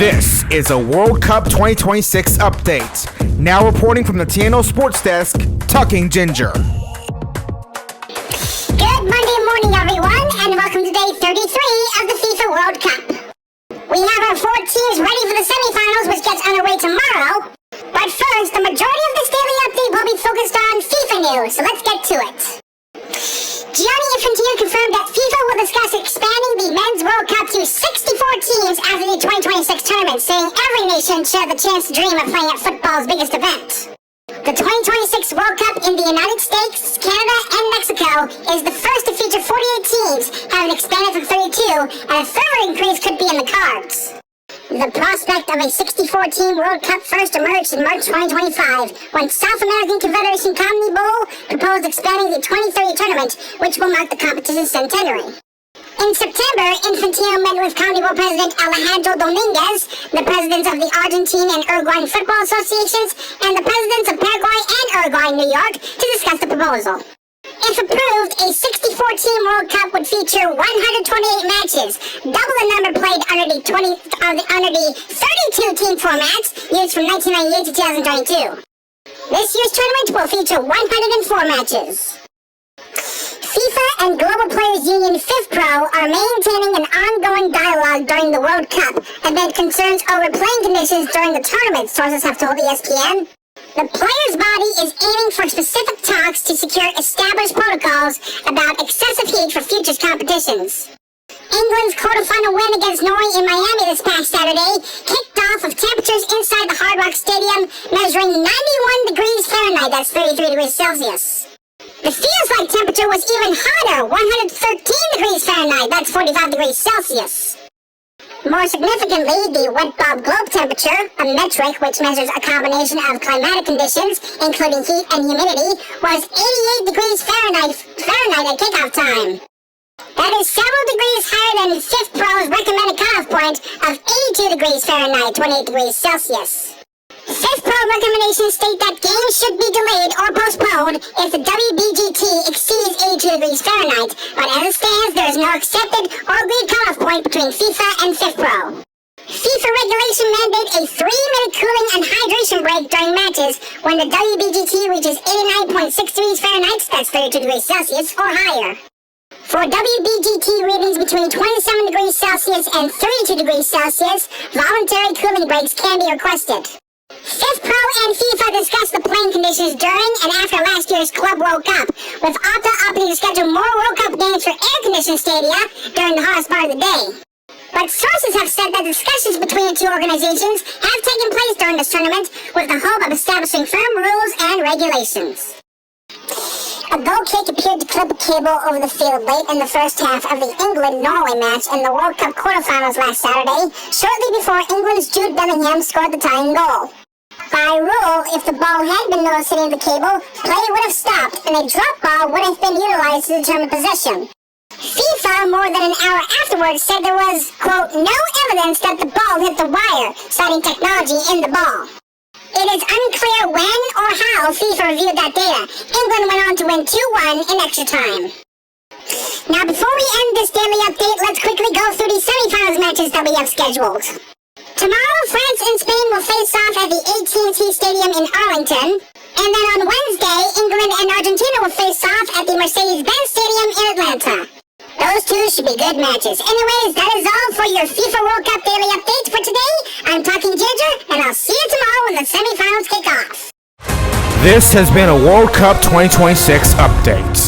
This is a World Cup 2026 update. Now reporting from the TNO Sports Desk, Tucking Ginger. Good Monday morning, everyone, and welcome to day 33 of the FIFA World Cup. We have our 4 teams ready for the semifinals, which gets underway tomorrow. But first, the majority of this daily update will be focused on FIFA news, so let's get to it. Gianni Infantino confirmed that FIFA will discuss expanding the Men's World Cup to 64 teams after the 2026 tournament, saying every nation should have the chance to dream of playing at football's biggest event. The 2026 World Cup in the United States, Canada, and Mexico is the first to feature 48 teams, having expanded from 32, and a further increase could be in the cards. The prospect of a 64-team World Cup first emerged in March 2025, when South American Confederation CONMEBOL proposed expanding the 2030 tournament, which will mark the competition's centenary. In September, Infantino met with CONMEBOL President Alejandro Dominguez, the presidents of the Argentine and Uruguayan Football Associations, and the presidents of Paraguay and Uruguay in New York to discuss the proposal. If approved, a 64-team World Cup would feature 128 matches, double the number played under the 32-team formats used from 1998 to 2022. This year's tournament will feature 104 matches. FIFA and Global Players Union FIFPro are maintaining an ongoing dialogue during the World Cup amid concerns over playing conditions during the tournament, sources have told ESPN. The players' body is aiming for specific talks to secure established protocols about excessive heat for future competitions. England's quarterfinal win against Norway in Miami this past Saturday kicked off with temperatures inside the Hard Rock Stadium measuring 91 degrees Fahrenheit, that's 33 degrees Celsius. The feels-like temperature was even hotter, 113 degrees Fahrenheit, that's 45 degrees Celsius. More significantly, the wet bulb globe temperature, a metric which measures a combination of climatic conditions, including heat and humidity, was 88 degrees Fahrenheit at kickoff time. That is several degrees higher than FIFPro's recommended cutoff point of 82 degrees Fahrenheit, 28 degrees Celsius. FIFPro recommendations state that games should be delayed or postponed if the WBGT exceeds 82 degrees Fahrenheit, but as it stands, there is no accepted or agreed cutoff point between FIFA and FIFPro. FIFA regulation mandate a 3-minute cooling and hydration break during matches when the WBGT reaches 89.6 degrees Fahrenheit, that's 32 degrees Celsius, or higher. For WBGT readings between 27 degrees Celsius and 32 degrees Celsius, voluntary cooling breaks can be requested. FIFPro and FIFA discussed the playing conditions during and after last year's Club World Cup, with Opta opting to schedule more World Cup games for air-conditioned stadia during the hottest part of the day. But sources have said that discussions between the two organizations have taken place during this tournament, with the hope of establishing firm rules and regulations. A goal kick appeared to clip a cable over the field late in the first half of the England-Norway match in the World Cup quarterfinals last Saturday, shortly before England's Jude Bellingham scored the tying goal. By rule, if the ball had been noticed hitting the cable, play would have stopped and a drop ball would have been utilized to determine possession. FIFA, more than an hour afterwards, said there was, quote, no evidence that the ball hit the wire, citing technology in the ball. It is unclear when or how FIFA reviewed that data. England went on to win 2-1 in extra time. Now, before we end this daily update, let's quickly go through the semifinals matches that we have scheduled. Tomorrow, France and Spain will face off at the AT&T Stadium in Arlington. And then on Wednesday, England and Argentina will face off at the Mercedes-Benz Stadium in Atlanta. Those two should be good matches. Anyways, that is all for your FIFA World Cup daily updates for today. I'm Tucking Ginger, and I'll see you tomorrow when the semifinals kick off. This has been a World Cup 2026 update.